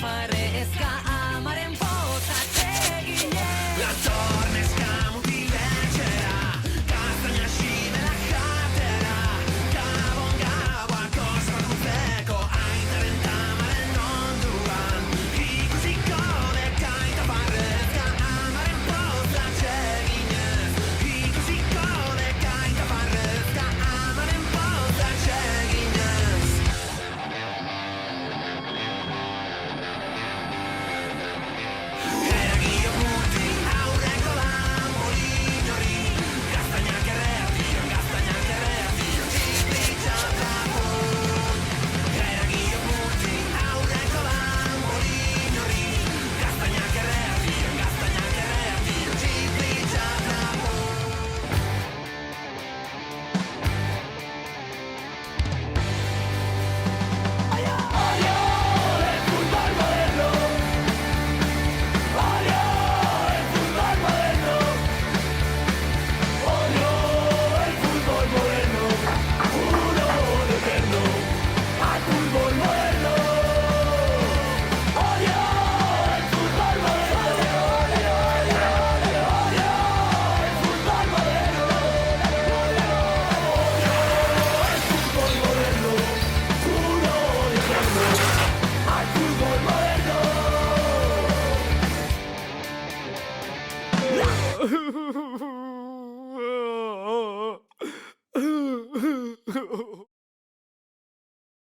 tafarrezka amaren potatzeginez. Latornezka mutiletxera, gaztaina ximela jatera, gabon gaboak ospakuntzeko aitaren tamaren onduan, ikusiko dekain tafarrezka amaren potatzeginez, ikusiko dekain tafarrezka amaren potatzeginez. Eragio muti aurreko lan molinori, gaztainak erreakzio, txiplitxatrapun. Eragio muti aurreko lan molinori, gaztainak erreakzio, txiplitxatrapun.